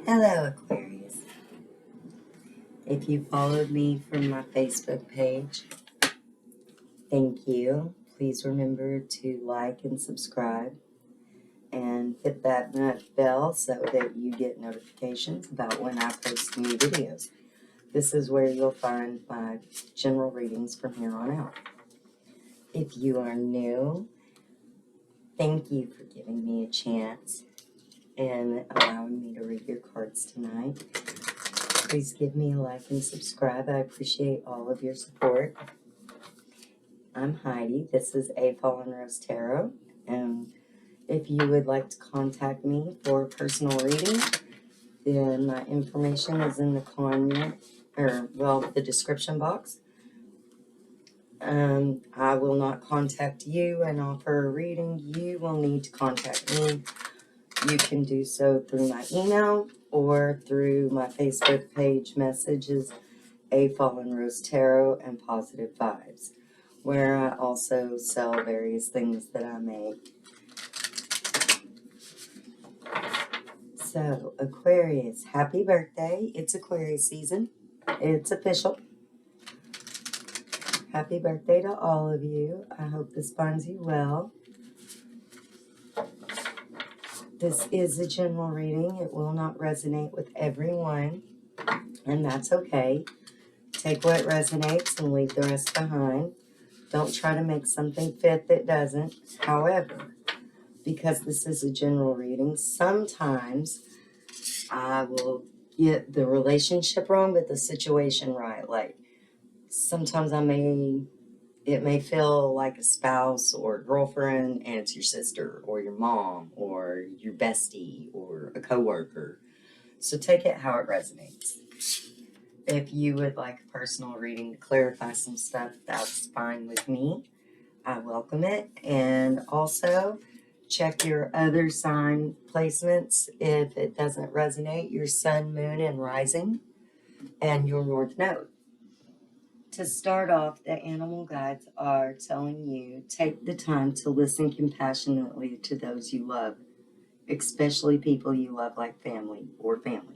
Hello, Aquarius. If you followed me from my Facebook page, thank you. Please remember to like and subscribe and hit that bell so that you get notifications about when I post new videos. This is where you'll find my general readings from here on out. If you are new, thank you for giving me a chance and allowing me to read your cards tonight. Please give me a like and subscribe. I appreciate all of your support. I'm Heidi. This is A Fallen Rose Tarot. And if you would like to contact me for a personal reading, then my information is in the the description box. I will not contact you and offer a reading. You will need to contact me. You can do so through my email or through my Facebook page messages, A Fallen Rose Tarot and Positive Vibes, where I also sell various things that I make. So, Aquarius, happy birthday. It's Aquarius season. It's official. Happy birthday to all of you. I hope this finds you well. This is a general reading. It will not resonate with everyone, and that's okay. Take what resonates and leave the rest behind. Don't try to make something fit that doesn't. However, because this is a general reading, sometimes I will get the relationship wrong, but the situation right. Like, sometimes it may feel like a spouse or a girlfriend, and it's your sister or your mom or your bestie or a coworker. So take it how it resonates. If you would like a personal reading to clarify some stuff, that's fine with me. I welcome it. And also, check your other sign placements if it doesn't resonate, your sun, moon, and rising, and your north node. To start off, the animal guides are telling you, take the time to listen compassionately to those you love, especially people you love like family or family.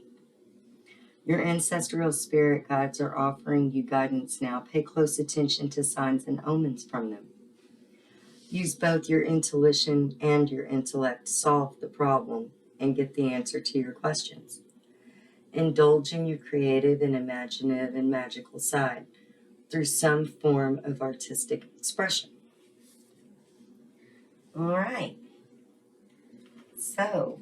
Your ancestral spirit guides are offering you guidance now. Pay close attention to signs and omens from them. Use both your intuition and your intellect to solve the problem and get the answer to your questions. Indulge in your creative and imaginative and magical side through some form of artistic expression. All right. So,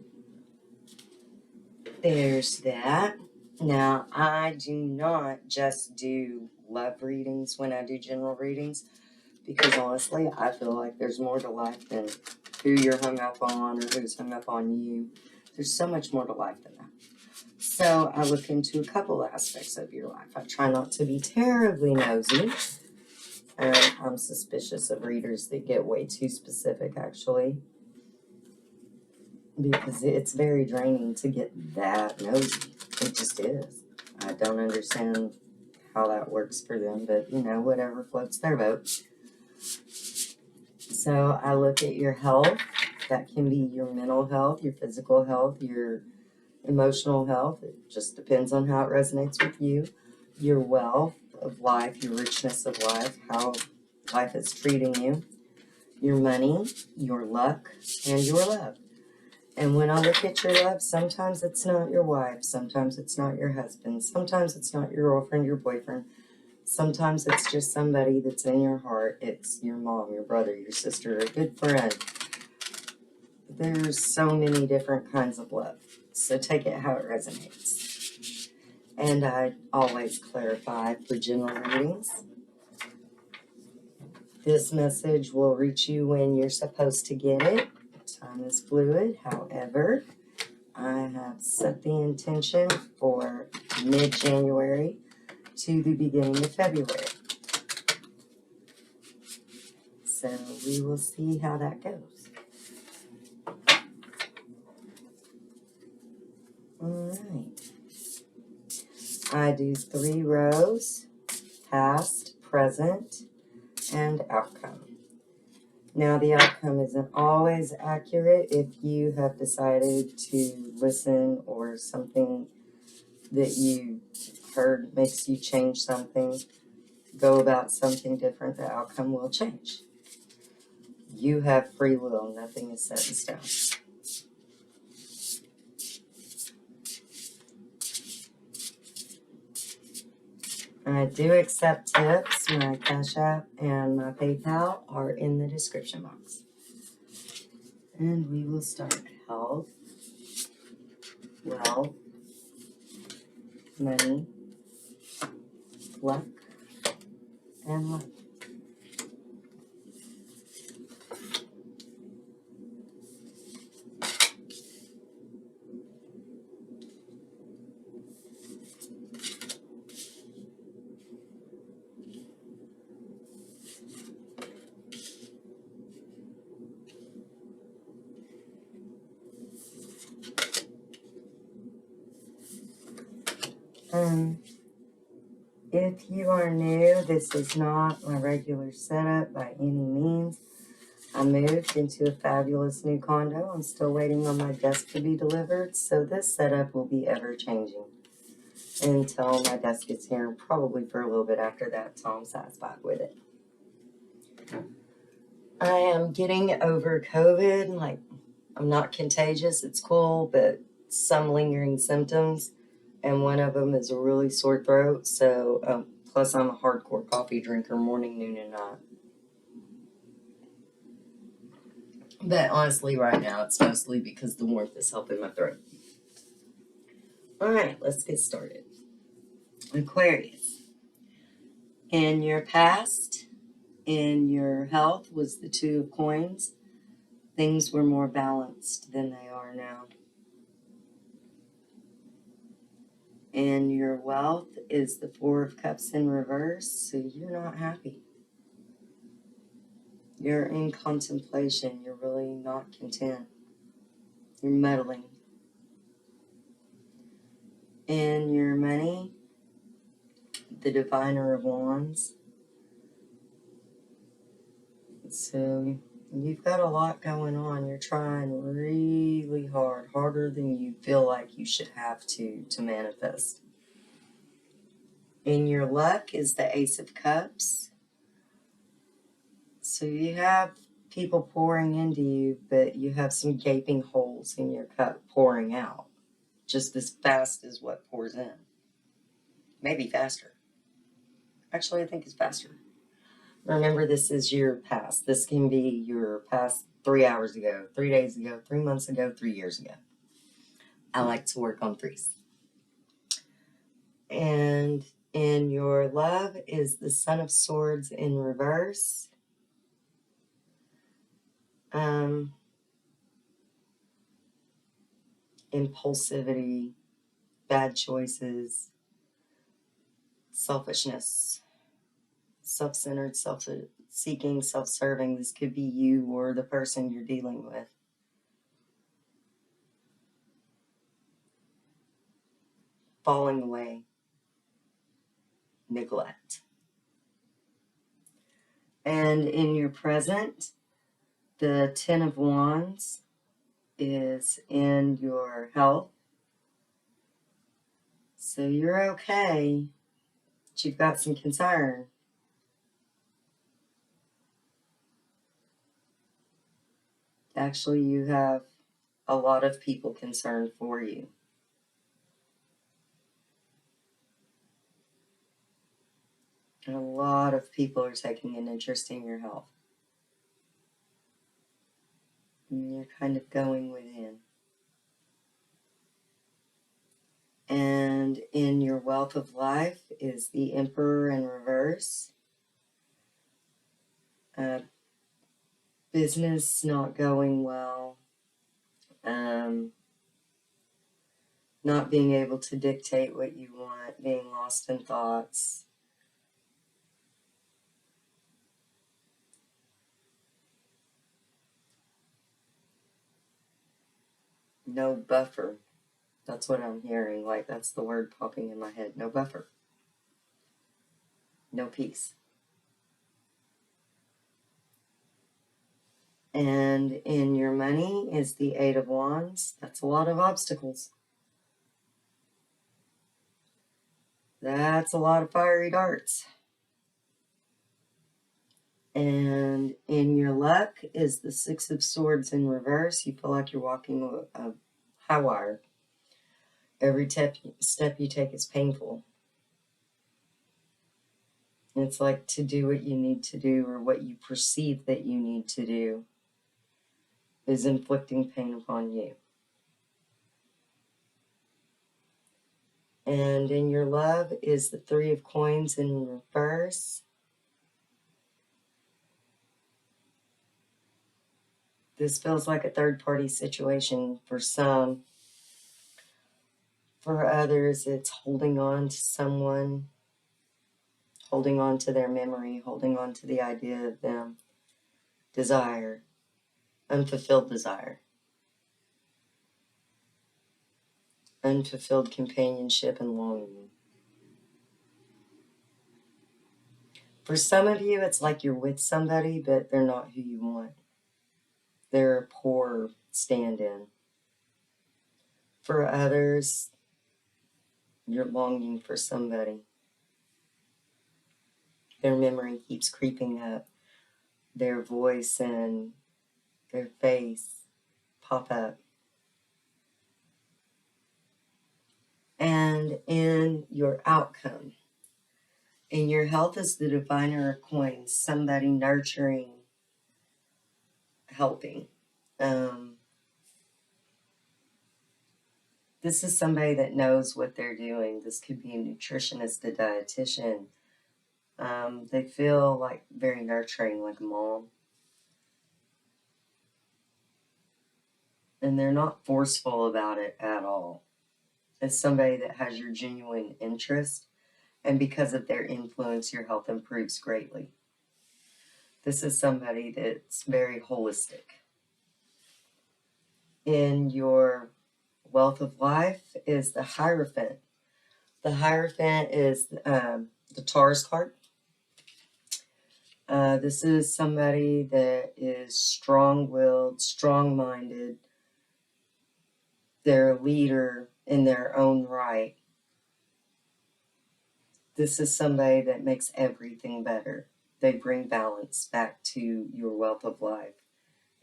there's that. Now, I do not just do love readings when I do general readings, because honestly, I feel like there's more to life than who you're hung up on or who's hung up on you. There's so much more to life than that. So I look into a couple aspects of your life. I try not to be terribly nosy. I'm suspicious of readers that get way too specific, actually, because it's very draining to get that nosy. It just is. I don't understand how that works for them, but, whatever floats their boat. So I look at your health. That can be your mental health, your physical health, your emotional health. It just depends on how it resonates with you. Your wealth of life, your richness of life, how life is treating you. Your money, your luck, and your love. And when I look at your love, sometimes it's not your wife, sometimes it's not your husband, sometimes it's not your girlfriend, your boyfriend. Sometimes it's just somebody that's in your heart. It's your mom, your brother, your sister, a good friend. There's so many different kinds of love. So take it how it resonates. And I always clarify for general readings. This message will reach you when you're supposed to get it. Time is fluid. However, I have set the intention for mid-January to the beginning of February. So we will see how that goes. All right. I do 3 rows, past, present, and outcome. Now, the outcome isn't always accurate if you have decided to listen or something that you heard makes you change something, go about something different, the outcome will change. You have free will. Nothing is set in stone. I do accept tips. My Cash App and my PayPal are in the description box. And we will start health, wealth, money, luck, and love. If you are new, this is not my regular setup by any means. I moved into a fabulous new condo. I'm still waiting on my desk to be delivered, so this setup will be ever-changing until my desk gets here, and probably for a little bit after that until I'm satisfied with it. I am getting over COVID. Like, I'm not contagious. It's cool, but some lingering symptoms, and one of them is a really sore throat. So, plus I'm a hardcore coffee drinker, morning, noon, and night. But honestly, right now, it's mostly because the warmth is helping my throat. All right, let's get started. Aquarius. In your past, in your health was the Two of Coins. Things were more balanced than they are now. And your wealth is the Four of Cups in reverse, so you're not happy. You're in contemplation. You're really not content. You're meddling. In your money, the Diviner of Wands. So you've got a lot going on. You're trying really hard, harder than you feel like you should have to manifest. In your luck is the Ace of Cups. So you have people pouring into you, but you have some gaping holes in your cup pouring out. Just as fast as what pours in. Maybe faster. Actually, I think it's faster. Remember, this is your past. This can be your past 3 hours ago, 3 days ago, 3 months ago, 3 years ago. I like to work on threes. And in your love is the Son of Swords in reverse. Impulsivity, bad choices, selfishness, self-centered, self-seeking, self-serving. This could be you or the person you're dealing with. Falling away, neglect. And in your present, the Ten of Wands is in your health. So you're okay, but you've got some concern. Actually, you have a lot of people concerned for you. And a lot of people are taking an interest in your health. And you're kind of going within. And in your wealth of life is the Emperor in reverse. Business not going well. Not being able to dictate what you want. Being lost in thoughts. No buffer. That's what I'm hearing. Like, that's the word popping in my head. No buffer. No peace. And in your money is the Eight of Wands. That's a lot of obstacles. That's a lot of fiery darts. And in your luck is the Six of Swords in reverse. You feel like you're walking a high wire. Every step you take is painful. It's like to do what you need to do, or what you perceive that you need to do, is inflicting pain upon you. And in your love is the Three of Coins in reverse. This feels like a third-party situation for some. For others, it's holding on to someone, holding on to their memory, holding on to the idea of them. Desire, unfulfilled desire. Unfulfilled companionship and longing. For some of you, it's like you're with somebody, but they're not who you want. They're a poor stand-in. For others, you're longing for somebody. Their memory keeps creeping up. Their voice and their face pop up. And in your outcome, in your health is the Diviner of Coins, somebody nurturing, helping. This is somebody that knows what they're doing. This could be a nutritionist, a dietitian. They feel like very nurturing, like a mom. And they're not forceful about it at all. It's somebody that has your genuine interest, and because of their influence, your health improves greatly. This is somebody that's very holistic. In your wealth of life is the Hierophant. The Hierophant is the Taurus card. This is somebody that is strong-willed, strong-minded. They're a leader in their own right. This is somebody that makes everything better. They bring balance back to your wealth of life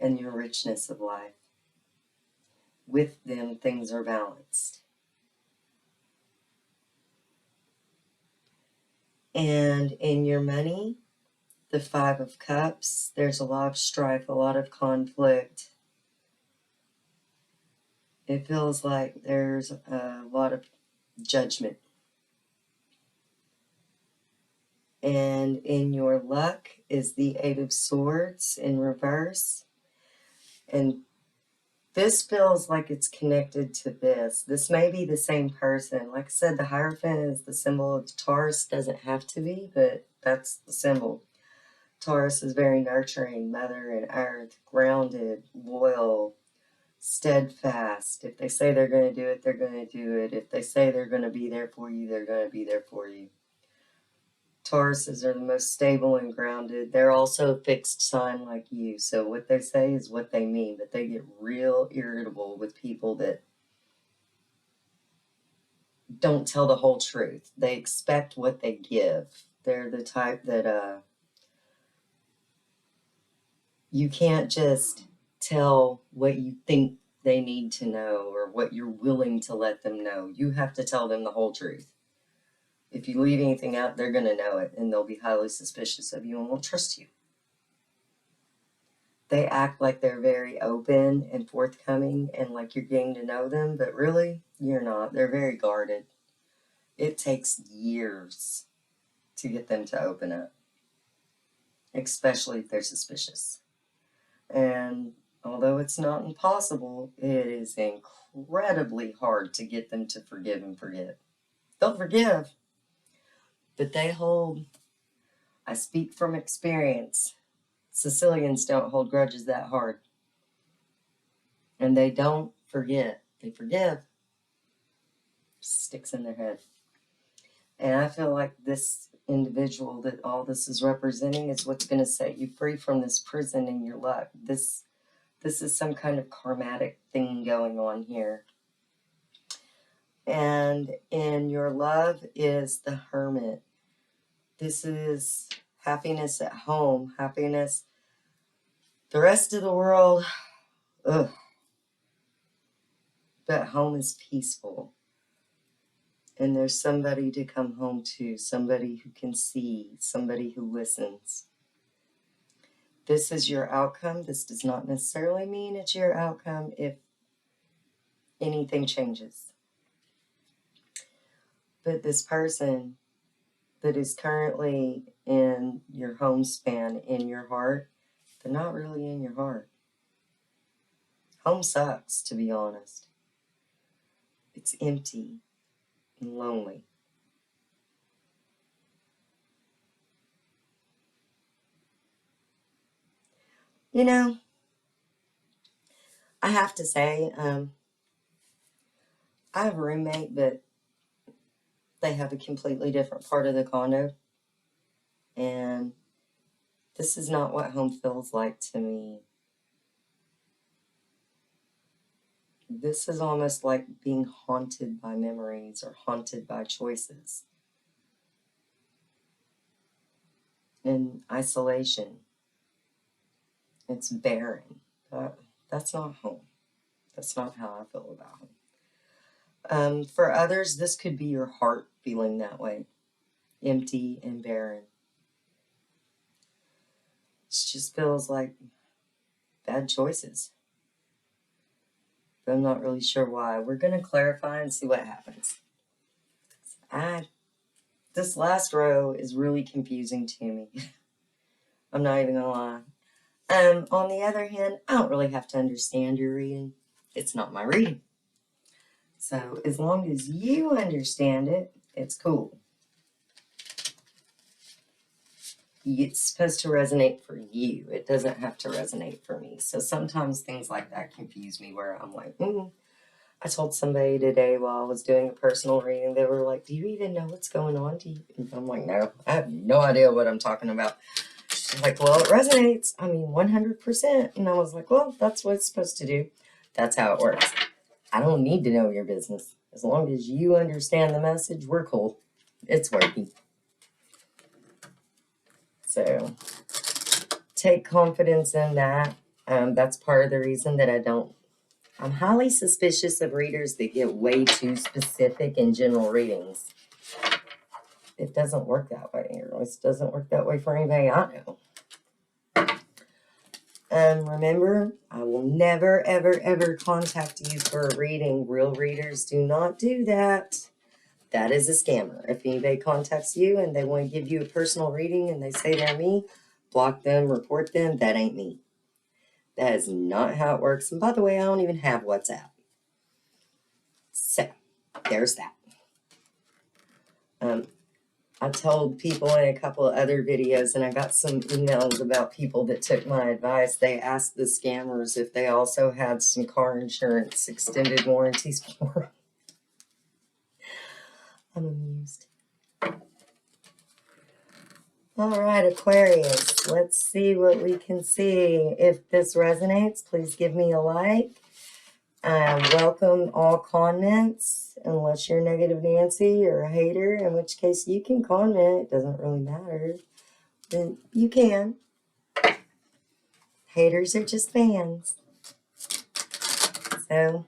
and your richness of life. With them, things are balanced. And in your money, the Five of Cups, there's a lot of strife, a lot of conflict. It feels like there's a lot of judgment. And in your luck is the Eight of Swords in reverse. And this feels like it's connected to this. This may be the same person. Like I said, the Hierophant is the symbol of Taurus. Doesn't have to be, but that's the symbol. Taurus is very nurturing, mother and earth, grounded, loyal, steadfast. If they say they're going to do it, they're going to do it. If they say they're going to be there for you, they're going to be there for you. Tauruses are the most stable and grounded. They're also a fixed sign like you. So what they say is what they mean, but they get real irritable with people that don't tell the whole truth. They expect what they give. They're the type that you can't just tell what you think they need to know or what you're willing to let them know. You have to tell them the whole truth. If you leave anything out, they're going to know it, and they'll be highly suspicious of you and won't trust you. They act like they're very open and forthcoming and like you're getting to know them, but really, you're not. They're very guarded. It takes years to get them to open up, especially if they're suspicious. And although it's not impossible, it is incredibly hard to get them to forgive and forget. They'll forgive, but they hold, I speak from experience, Sicilians don't hold grudges that hard. And they don't forget. They forgive. Sticks in their head. And I feel like this individual that all this is representing is what's going to set you free from this prison in your life. This is some kind of karmatic thing going on here. And in your love is the Hermit. This is happiness at home, happiness. The rest of the world, ugh. But home is peaceful. And there's somebody to come home to, somebody who can see, somebody who listens. This is your outcome. This does not necessarily mean it's your outcome if anything changes. But this person that is currently in your home span, in your heart, they're not really in your heart. Home sucks, to be honest. It's empty and lonely. You know, I have to say, I have a roommate, but they have a completely different part of the condo. And this is not what home feels like to me. This is almost like being haunted by memories or haunted by choices. In isolation. It's barren. That's not home. That's not how I feel about home. For others, this could be your heart feeling that way. Empty and barren. It just feels like bad choices. But I'm not really sure why. We're going to clarify and see what happens. This last row is really confusing to me. I'm not even going to lie. On the other hand, I don't really have to understand your reading. It's not my reading. So as long as you understand it, it's cool. It's supposed to resonate for you. It doesn't have to resonate for me. So sometimes things like that confuse me where I'm like, I told somebody today while I was doing a personal reading, they were like, do you even know what's going on? And I'm like, no, I have no idea what I'm talking about. She's like, well, it resonates. I mean, 100%. And I was like, well, that's what it's supposed to do. That's how it works. I don't need to know your business. As long as you understand the message, we're cool. It's working. So take confidence in that. That's part of the reason that I'm highly suspicious of readers that get way too specific in general readings. It doesn't work that way. It always doesn't work that way for anybody I know. Remember, I will never, ever, ever contact you for a reading. Real readers do not do that. That is a scammer. If anybody contacts you and they want to give you a personal reading and they say they're me, block them, report them. That ain't me. That is not how it works. And by the way, I don't even have WhatsApp. So, there's that. I told people in a couple of other videos, and I got some emails about people that took my advice. They asked the scammers if they also had some car insurance extended warranties for. I'm amused. All right, Aquarius, let's see what we can see. If this resonates, please give me a like. Welcome all comments, unless you're Negative Nancy or a hater, in which case you can comment. It doesn't really matter. Then you can. Haters are just fans. So,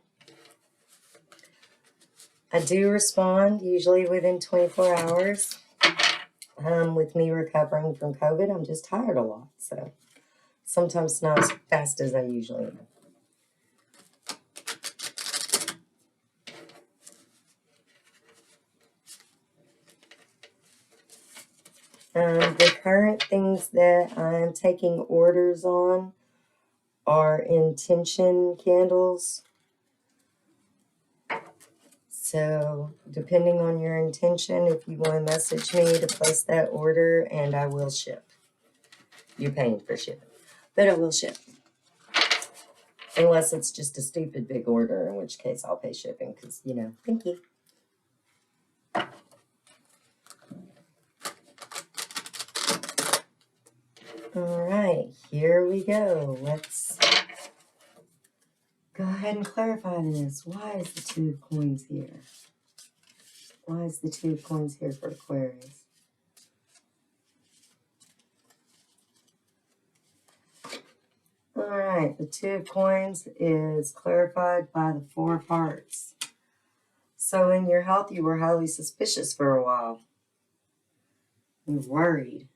I do respond usually within 24 hours. With me recovering from COVID, I'm just tired a lot. So, sometimes not as fast as I usually am. The current things that I'm taking orders on are intention candles. So, depending on your intention, if you want to message me to place that order, and I will ship. You're paying for shipping, but I will ship. Unless it's just a stupid big order, in which case I'll pay shipping, because, thank you. All right, here we go. Let's go ahead and clarify this. Why is the Two of Coins here? Why is the Two of Coins here for Aquarius? All right, the Two of Coins is clarified by the Four of Hearts. So in your health, you were highly suspicious for a while. You're worried.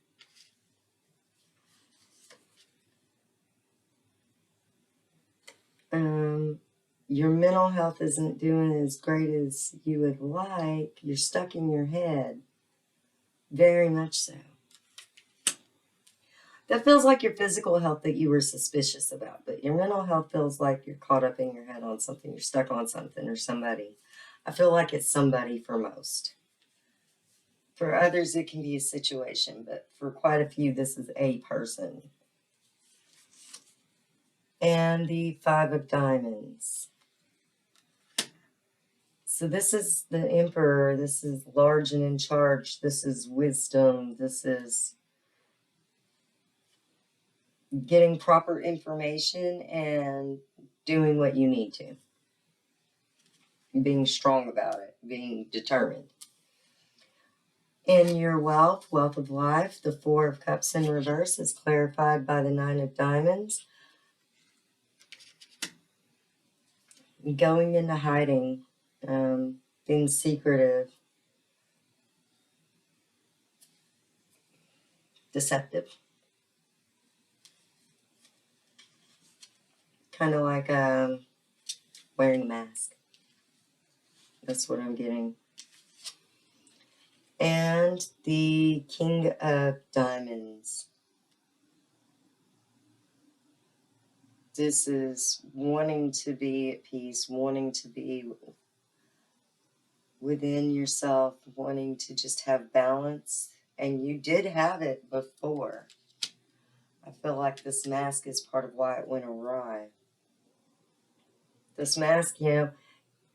Your mental health isn't doing as great as you would like. You're stuck in your head. Very much so. That feels like your physical health that you were suspicious about, but your mental health feels like you're caught up in your head on something. You're stuck on something or somebody. I feel like it's somebody for most. For others, it can be a situation, but for quite a few, this is a person. And the Five of Diamonds. So this is the Emperor. This is large and in charge. This is wisdom. This is getting proper information and doing what you need to. Being strong about it. Being determined. In your wealth of life, the Four of Cups in reverse is clarified by the Nine of Diamonds. Going into hiding. Being secretive. Deceptive. Kind of like wearing a mask. That's what I'm getting. And the King of Diamonds. This is wanting to be at peace, wanting to be within yourself, wanting to just have balance. And you did have it before. I feel like this mask is part of why it went awry. This mask, you know,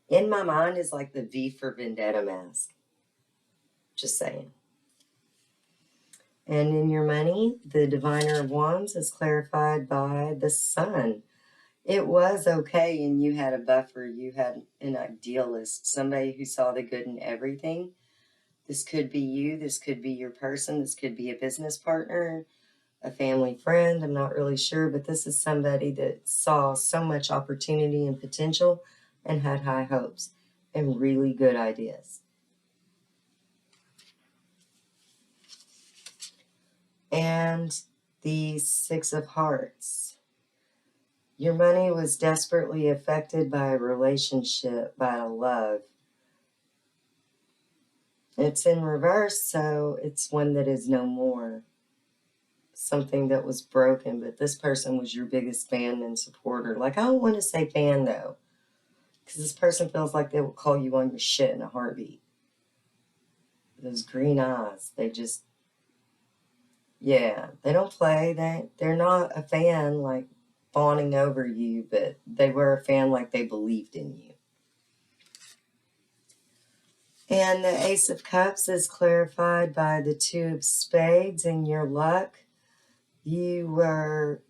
in my mind is like the V for Vendetta mask. Just saying. And in your money, the Diviner of Wands is clarified by the Sun. It was okay, and you had a buffer. You had an idealist, somebody who saw the good in everything. This could be you. This could be your person. This could be a business partner, a family friend. I'm not really sure, but this is somebody that saw so much opportunity and potential and had high hopes and really good ideas. And the Six of Hearts. Your money was desperately affected by a relationship, by a love. It's in reverse, so it's one that is no more. Something that was broken, but this person was your biggest fan and supporter. Like, I don't want to say fan, though, because this person feels like they will call you on your shit in a heartbeat. Those green eyes, they just, yeah, they don't play. They're not a fan, like, fawning over you, but they were a fan like they believed in you. And the Ace of Cups is clarified by the Two of Spades in your luck. You were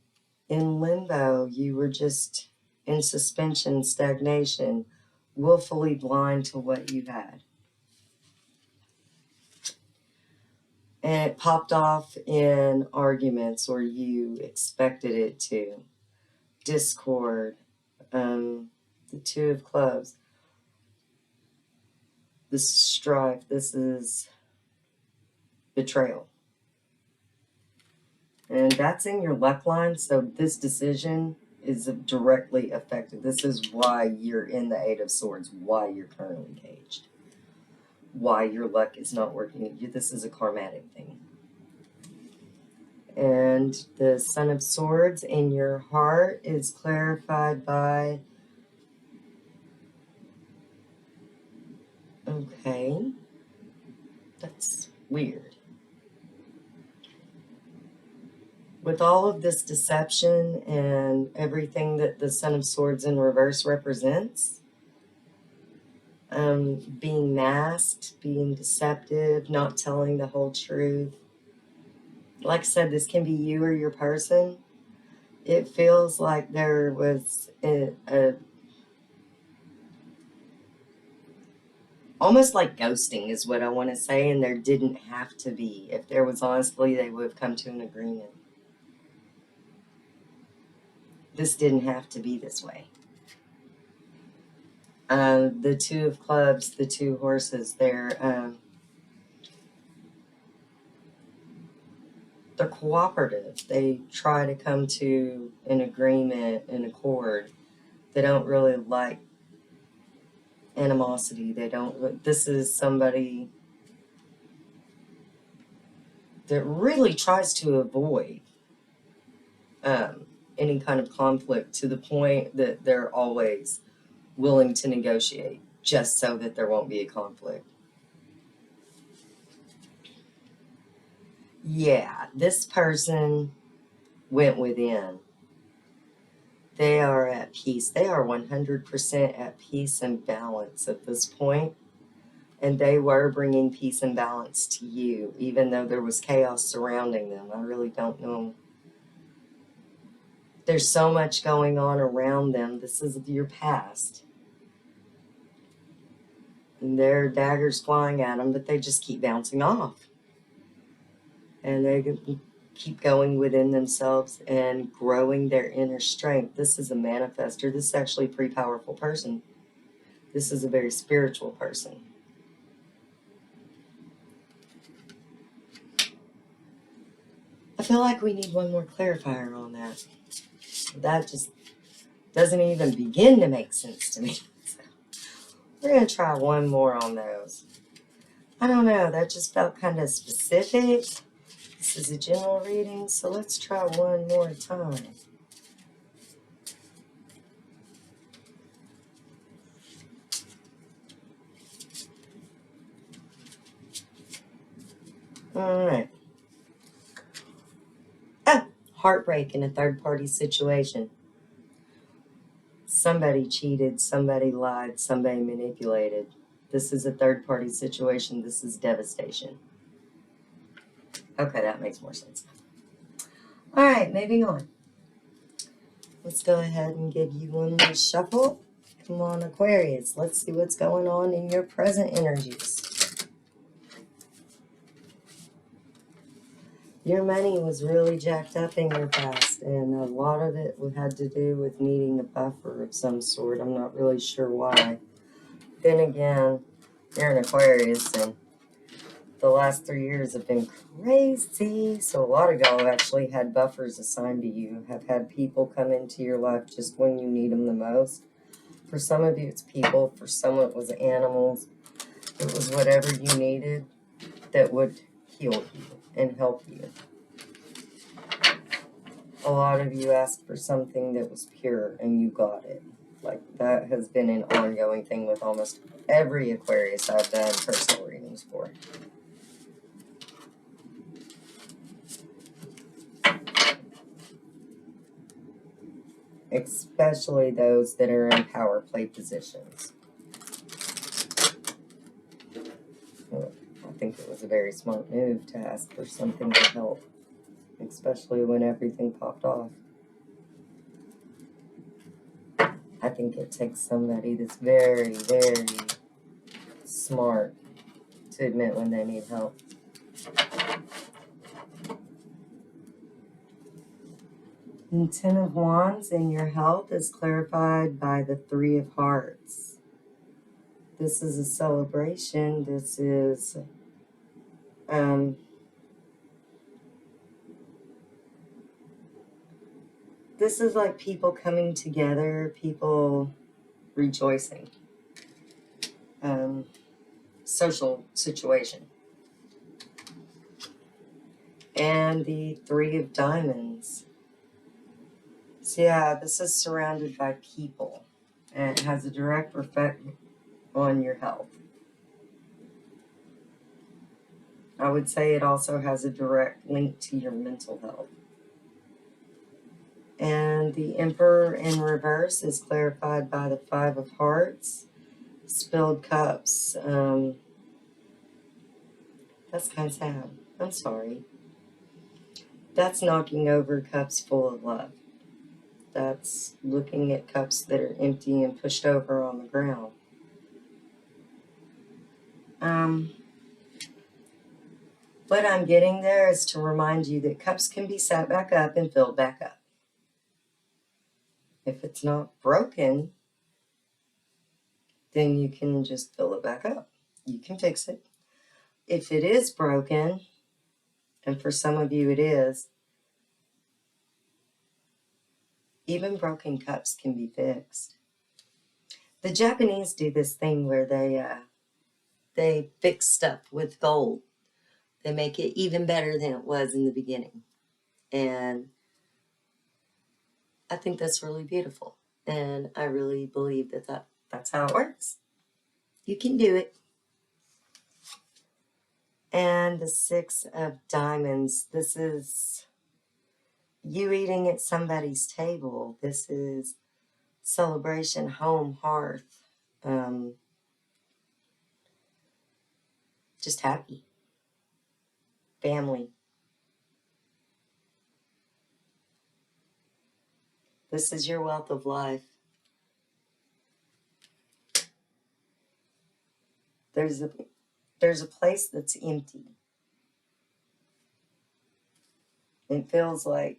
in limbo. You were just in suspension, stagnation, willfully blind to what you had. And it popped off in arguments, or you expected it to. Discord, the Two of Clubs. This is strife. This is betrayal. And that's in your luck line, so this decision is directly affected. This is why you're in the Eight of Swords, why you're currently caged, why your luck is not working. This is a karmatic thing. And the Son of Swords in your heart is clarified by, okay, that's weird. With all of this deception and everything that the Son of Swords in reverse represents, being masked, being deceptive, not telling the whole truth, Like I said, this can be you or your person. It feels like there was almost like ghosting is what I want to say, and there didn't have to be. If there was, honestly, they would have come to an agreement. This didn't have to be this way. The two of clubs, the two horses, they're cooperative. They try to come to an agreement, an accord. They don't really like animosity. They don't. This is somebody that really tries to avoid any kind of conflict, to the point that they're always willing to negotiate just so that there won't be a conflict. Yeah, this person went within. They are at peace. They are 100% at peace and balance at this point. And they were bringing peace and balance to you, even though there was chaos surrounding them. I really don't know. There's so much going on around them. This is your past. And there are daggers flying at them, but they just keep bouncing off. And they keep going within themselves and growing their inner strength. This is a manifester. This is actually a pretty powerful person. This is a very spiritual person. I feel like we need one more clarifier on that. That just doesn't even begin to make sense to me. So we're going to try one more on those. I don't know. That just felt kind of specific. This is a general reading, so let's try one more time. All right. Oh, heartbreak in a third-party situation. Somebody cheated, somebody lied, somebody manipulated. This is a third-party situation. This is devastation. Okay, that makes more sense. All right, moving on. Let's go ahead and give you one more shuffle. Come on, Aquarius. Let's see what's going on in your present energies. Your money was really jacked up in your past, and a lot of it had to do with needing a buffer of some sort. I'm not really sure why. Then again, you're an Aquarius, and the last 3 years have been crazy. So a lot of y'all have actually had buffers assigned to you, have had people come into your life just when you need them the most. For some of you, it's people. For some, it was animals. It was whatever you needed that would heal you and help you. A lot of you asked for something that was pure, and you got it. Like, that has been an ongoing thing with almost every Aquarius I've done personal readings for. Especially those that are in power play positions. I think it was a very smart move to ask for something to help, especially when everything popped off. I think it takes somebody that's very, very smart to admit when they need help. The Ten of Wands in your health is clarified by the Three of Hearts. This is a celebration. This is this is like people coming together, people rejoicing. Social situation. And the Three of Diamonds. So yeah, this is surrounded by people, and it has a direct effect on your health. I would say it also has a direct link to your mental health. And the Emperor in reverse is clarified by the Five of Hearts. Spilled cups. That's kind of sad. I'm sorry. That's knocking over cups full of love. That's looking at cups that are empty and pushed over on the ground. What I'm getting there is to remind you that cups can be sat back up and filled back up. If it's not broken, then you can just fill it back up. You can fix it. If it is broken, and for some of you it is, even broken cups can be fixed. The Japanese do this thing where they fix stuff with gold. They make it even better than it was in the beginning. And I think that's really beautiful. And I really believe that's how it works. You can do it. And the 6 of Diamonds. This is you eating at somebody's table. This is celebration, home, hearth. Just happy. Family. This is your wealth of life. There's a place that's empty. It feels like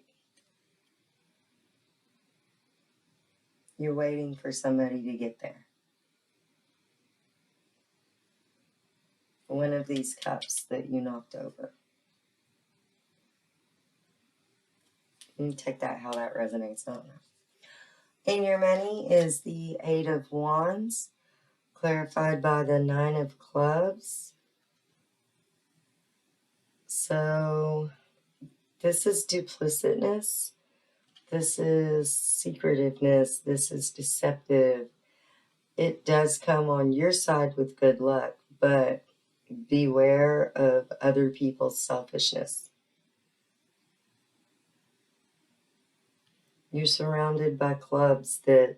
you're waiting for somebody to get there. One of these cups that you knocked over. You take that how that resonates, I don't know. In your money is the 8 of Wands, clarified by the 9 of Clubs. So this is duplicitness. This is secretiveness. This is deceptive. It does come on your side with good luck, but beware of other people's selfishness. You're surrounded by clubs that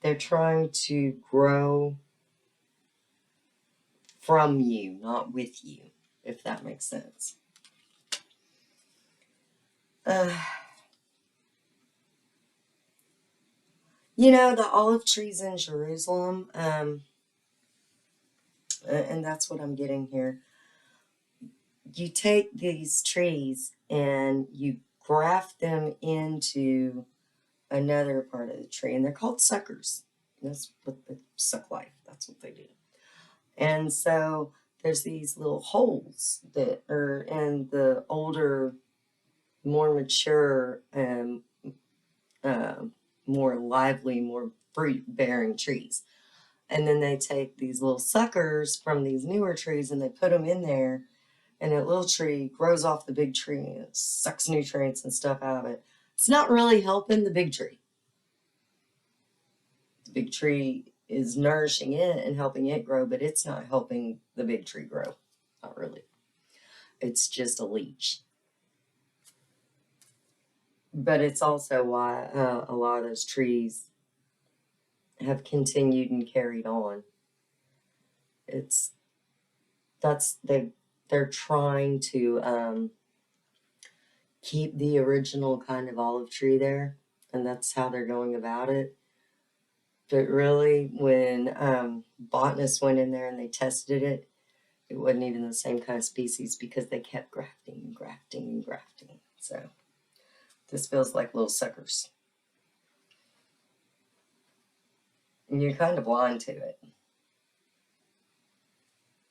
they're trying to grow from you, not with you, if that makes sense. You know, the olive trees in Jerusalem, and that's what I'm getting here. You take these trees and you graft them into another part of the tree, and they're called suckers. That's what they suck life. That's what they do. And so there's these little holes that are in the older, more mature, more lively, more fruit-bearing trees. And then they take these little suckers from these newer trees and they put them in there, and that little tree grows off the big tree and it sucks nutrients and stuff out of it. It's not really helping the big tree. The big tree is nourishing it and helping it grow, but it's not helping the big tree grow. Not really. It's just a leech. But it's also why a lot of those trees have continued and carried on. They're trying to keep the original kind of olive tree there, and that's how they're going about it. But really, when botanists went in there and they tested it, it wasn't even the same kind of species because they kept grafting and grafting and grafting. So this feels like little suckers. And you're kind of blind to it.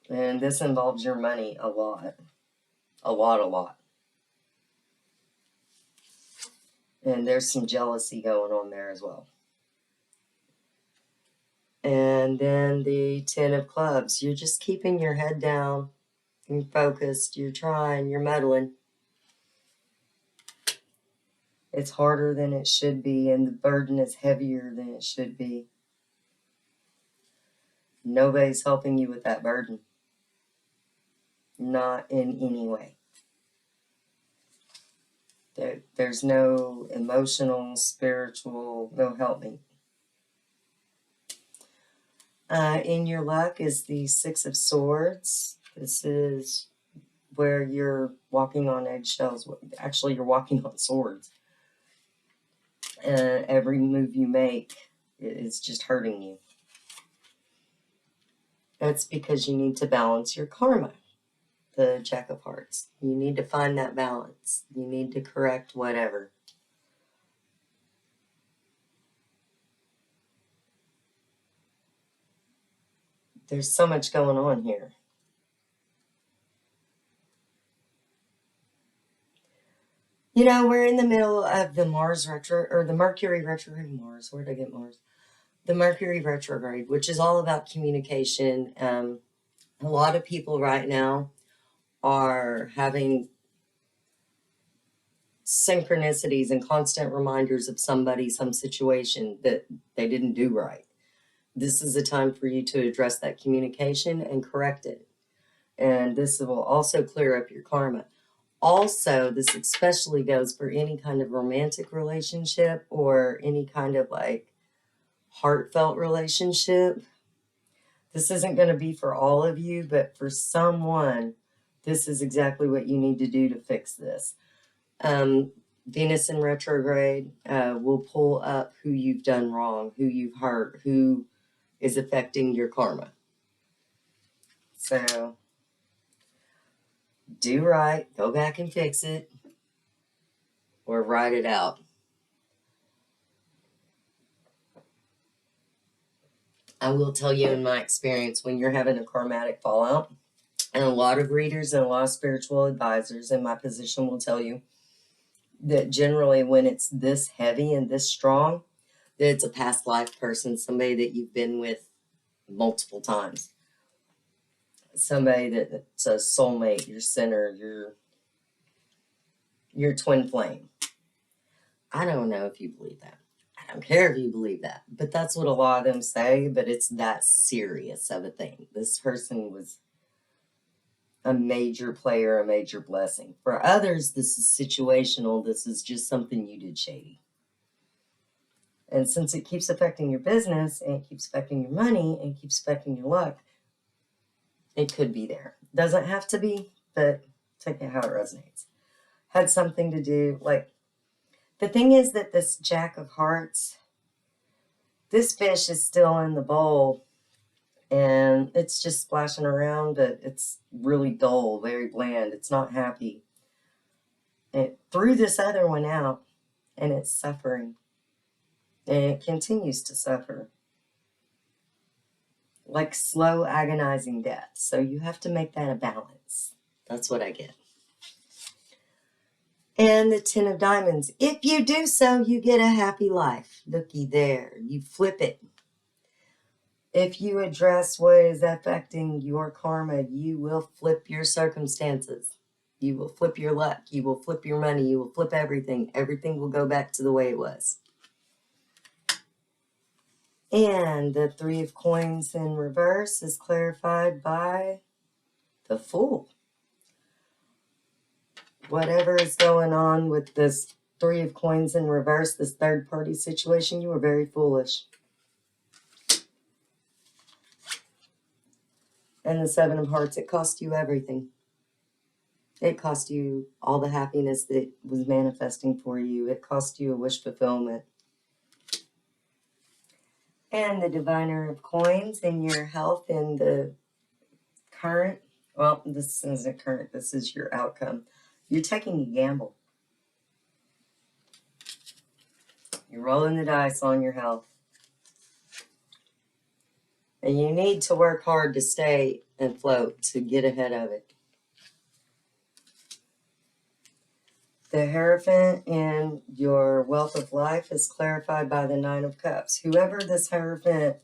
And this involves your money a lot. A lot. And there's some jealousy going on there as well. And then the 10 of Clubs. You're just keeping your head down. You're focused. You're trying. You're meddling. It's harder than it should be, and the burden is heavier than it should be. Nobody's helping you with that burden. Not in any way. There's no emotional, spiritual, no help me. In your luck is the 6 of Swords. This is where you're walking on eggshells. Actually, you're walking on swords. Every move you make is just hurting you. That's because you need to balance your karma, the Jack of Hearts. You need to find that balance. You need to correct whatever. There's so much going on here. You know, we're in the middle of the Mars retro, or the Mercury retrograde. Mars, where did I get Mars? The Mercury retrograde, which is all about communication. A lot of people right now are having synchronicities and constant reminders of somebody, some situation that they didn't do right. This is a time for you to address that communication and correct it. And this will also clear up your karma. Also, this especially goes for any kind of romantic relationship or any kind of like heartfelt relationship. This isn't going to be for all of you, but for someone, this is exactly what you need to do to fix this. Venus in retrograde will pull up who you've done wrong, who you've hurt, who is affecting your karma. So, do right, go back and fix it, or write it out. I will tell you in my experience, when you're having a karmatic fallout, and a lot of readers and a lot of spiritual advisors in my position will tell you that generally when it's this heavy and this strong, that it's a past life person, somebody that you've been with multiple times. Somebody that's a soulmate, your center, your twin flame. I don't know if you believe that. I don't care if you believe that. But that's what a lot of them say, but it's that serious of a thing. This person was a major player, a major blessing. For others, this is situational. This is just something you did shady. And since it keeps affecting your business, and it keeps affecting your money, and it keeps affecting your luck, it could be there. Doesn't have to be, but take it how it resonates. Had something to do, like, the thing is that this Jack of Hearts, this fish is still in the bowl, and it's just splashing around, but it's really dull, very bland. It's not happy. It threw this other one out, and it's suffering. And it continues to suffer. Like slow, agonizing death. So you have to make that a balance. That's what I get. And the Ten of Diamonds. If you do so, you get a happy life. Looky there. You flip it. If you address what is affecting your karma, you will flip your circumstances. You will flip your luck. You will flip your money. You will flip everything. Everything will go back to the way it was. And the Three of Coins in reverse is clarified by the Fool. Whatever is going on with this Three of Coins in reverse, this third party situation, you were very foolish. And the Seven of Hearts, it cost you everything. It cost you all the happiness that was manifesting for you. It cost you a wish fulfillment. And the Diviner of Coins in your health in the current, well, this isn't current, this is your outcome. You're taking a gamble. You're rolling the dice on your health. And you need to work hard to stay and float, to get ahead of it. The Hierophant in your wealth of life is clarified by the Nine of Cups. Whoever this Hierophant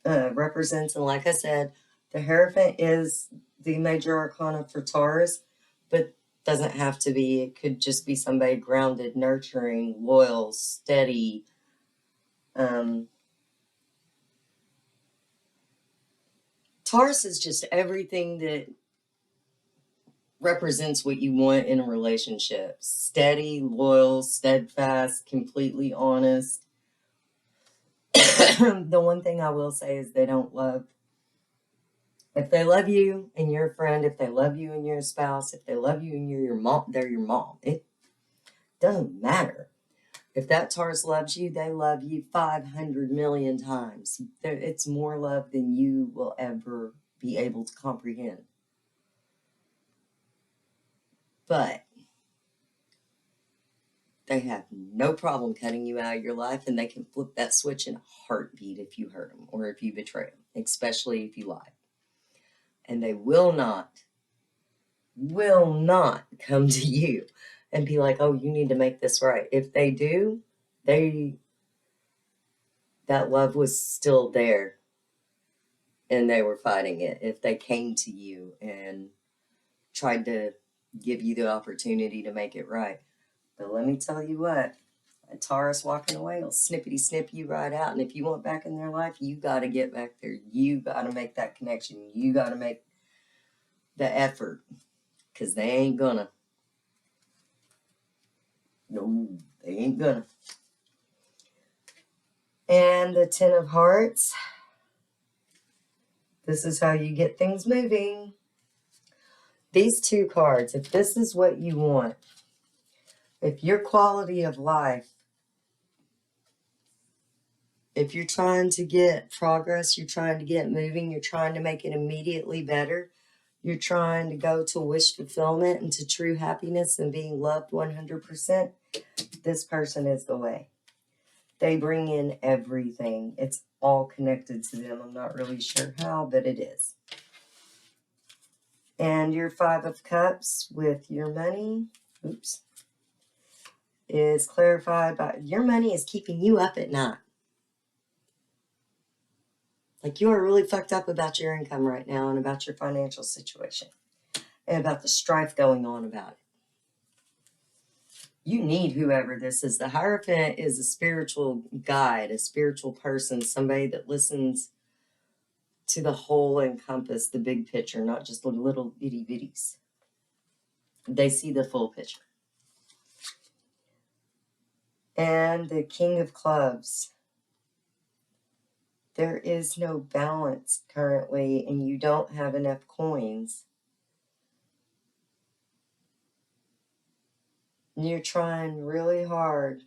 represents, and like I said, the Hierophant is the major arcana for Taurus, but doesn't have to be. It could just be somebody grounded, nurturing, loyal, steady. Taurus is just everything that represents what you want in a relationship. Steady, loyal, steadfast, completely honest. The one thing I will say is they don't love If they love you and you're a friend, if they love you and you're a spouse, if they love you and you're your mom, they're your mom. It doesn't matter. If that Taurus loves you, they love you 500 million times. It's more love than you will ever be able to comprehend. But they have no problem cutting you out of your life, and they can flip that switch in a heartbeat if you hurt them or if you betray them, especially if you lie. And they will not come to you and be like, oh, you need to make this right. If they do, that love was still there and they were fighting it. If they came to you and tried to give you the opportunity to make it right. But let me tell you what, a Taurus walking away will snippety snip you right out. And if you want back in their life, you got to get back there. You got to make that connection. You got to make the effort, because they ain't gonna. No, they ain't gonna. And the Ten of Hearts. This is how you get things moving. These two cards, if this is what you want, if your quality of life, if you're trying to get progress, you're trying to get moving, you're trying to make it immediately better, you're trying to go to wish fulfillment and to true happiness and being loved 100%, this person is the way. They bring in everything. It's all connected to them. I'm not really sure how, but it is. And your Five of Cups with your money, is clarified by your money is keeping you up at night. Like, you are really fucked up about your income right now and about your financial situation and about the strife going on about it. You need whoever this is. The Hierophant is a spiritual guide, a spiritual person, somebody that listens to the whole encompass, the big picture, not just the little itty bitties. They see the full picture. And the King of Clubs. There is no balance currently, and you don't have enough coins. You're trying really hard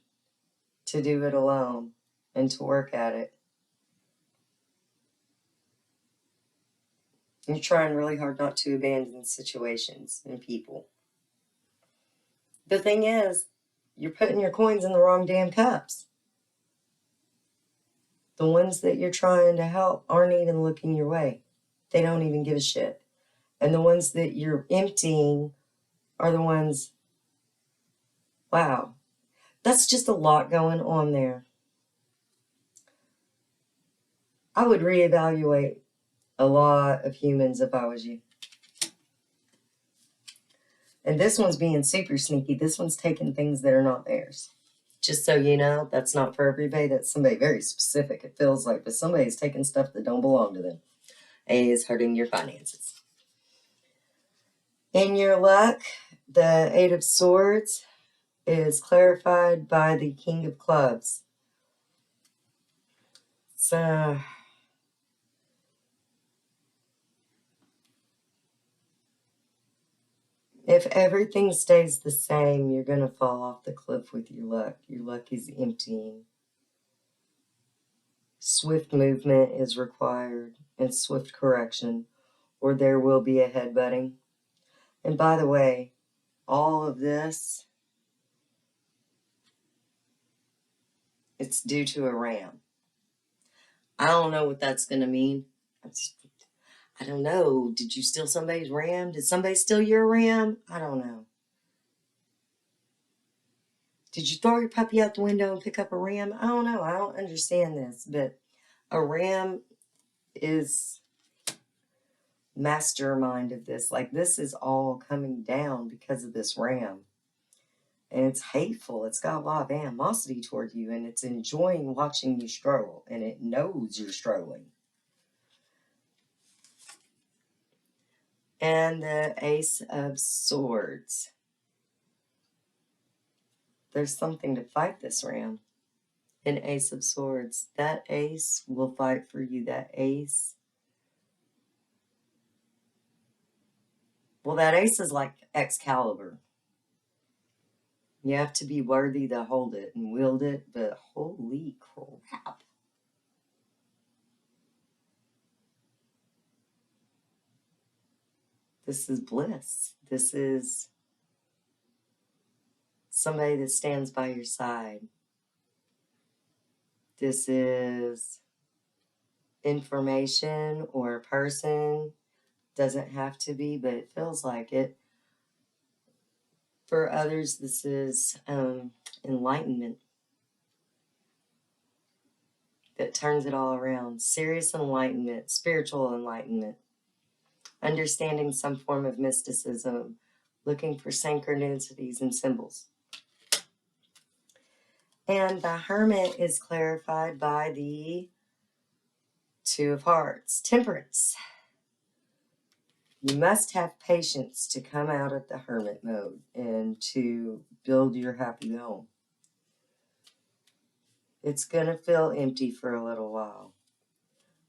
to do it alone and to work at it. You're trying really hard not to abandon situations and people. The thing is, you're putting your coins in the wrong damn cups. The ones that you're trying to help aren't even looking your way. They don't even give a shit. And the ones that you're emptying are the ones, wow, that's just a lot going on there. I would reevaluate a lot of humans if I was you. And this one's being super sneaky. This one's taking things that are not theirs. Just so you know, that's not for everybody. That's somebody very specific, it feels like. But somebody's taking stuff that don't belong to them and is hurting your finances. In your luck, the Eight of Swords is clarified by the King of Clubs. So, if everything stays the same, you're going to fall off the cliff with your luck. Your luck is emptying. Swift movement is required and swift correction, or there will be a headbutting. And by the way, all of this, it's due to a ram. I don't know what that's going to mean. I don't know. Did you steal somebody's ram? Did somebody steal your ram? I don't know. Did you throw your puppy out the window and pick up a ram? I don't know. I don't understand this. But a ram is mastermind of this. Like, this is all coming down because of this ram. And it's hateful. It's got a lot of animosity toward you. And it's enjoying watching you struggle. And it knows you're struggling. And the Ace of Swords. There's something to fight this ram. An Ace of Swords. That ace will fight for you. That ace Well, that ace is like Excalibur. You have to be worthy to hold it and wield it, but holy crap. This is bliss. This is somebody that stands by your side. This is information or a person. Doesn't have to be, but it feels like it. For others, this is enlightenment that turns it all around. Serious enlightenment, spiritual enlightenment, understanding some form of mysticism, looking for synchronicities and symbols. And the Hermit is clarified by the Two of Hearts, temperance. You must have patience to come out of the hermit mode and to build your happy home. It's going to feel empty for a little while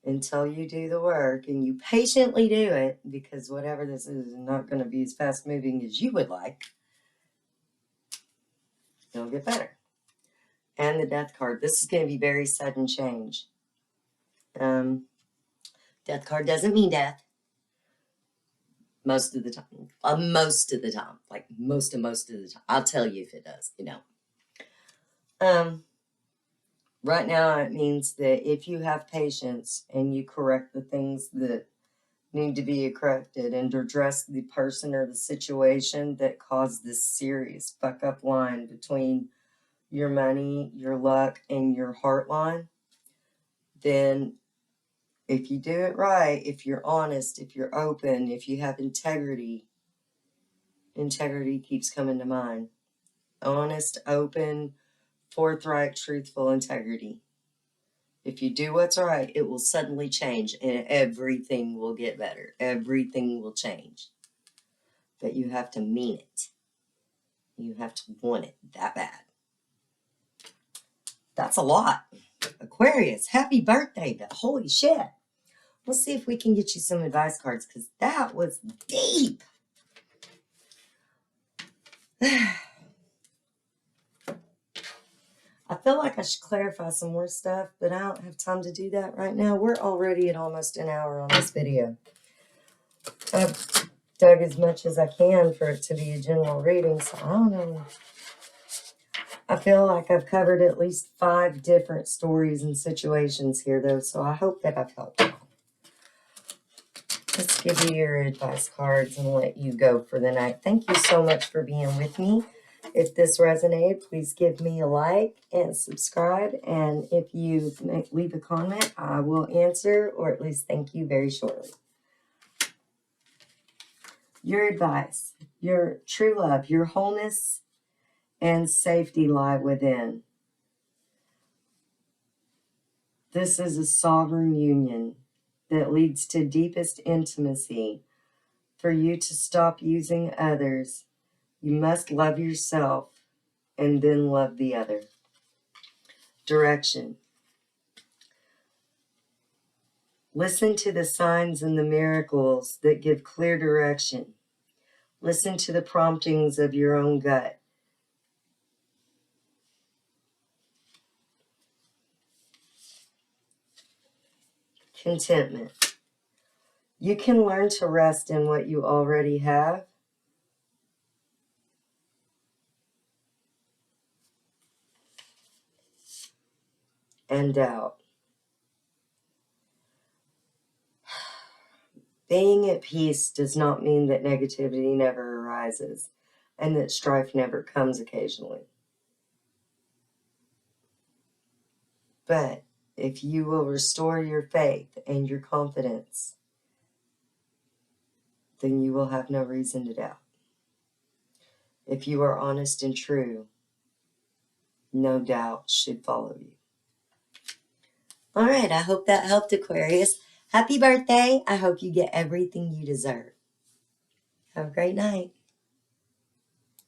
until you do the work and you patiently do it, because whatever this is not going to be as fast moving as you would like. It'll get better. And the Death card. This is going to be very sudden change. Death card doesn't mean death. Most of the time. Most of the time. Like most of the time. I'll tell you if it does, you know. Right now it means that if you have patience and you correct the things that need to be corrected and address the person or the situation that caused this serious fuck up line between your money, your luck, and your heart line, then if you do it right, if you're honest, if you're open, if you have integrity, integrity keeps coming to mind. Honest, open, forthright, truthful integrity. If you do what's right, it will suddenly change and everything will get better. Everything will change. But you have to mean it. You have to want it that bad. That's a lot. Aquarius, happy birthday. Holy shit. We'll see if we can get you some advice cards, because that was deep. I feel like I should clarify some more stuff, but I don't have time to do that right now. We're already at almost an hour on this video. I've dug as much as I can for it to be a general reading, so I don't know. I feel like I've covered at least 5 different stories and situations here, though, so I hope that I've helped you. Let's give you your advice cards and let you go for the night. Thank you so much for being with me. If this resonated, please give me a like and subscribe. And if you leave a comment, I will answer, or at least thank you very shortly. Your advice, your true love, your wholeness and safety lie within. This is a sovereign union that leads to deepest intimacy. For you to stop using others, you must love yourself and then love the other. Direction. Listen to the signs and the miracles that give clear direction. Listen to the promptings of your own gut. Contentment. You can learn to rest in what you already have. And doubt. Being at peace does not mean that negativity never arises and that strife never comes occasionally. But if you will restore your faith and your confidence, then you will have no reason to doubt. If you are honest and true, no doubt should follow you. All right, I hope that helped, Aquarius. Happy birthday. I hope you get everything you deserve. Have a great night.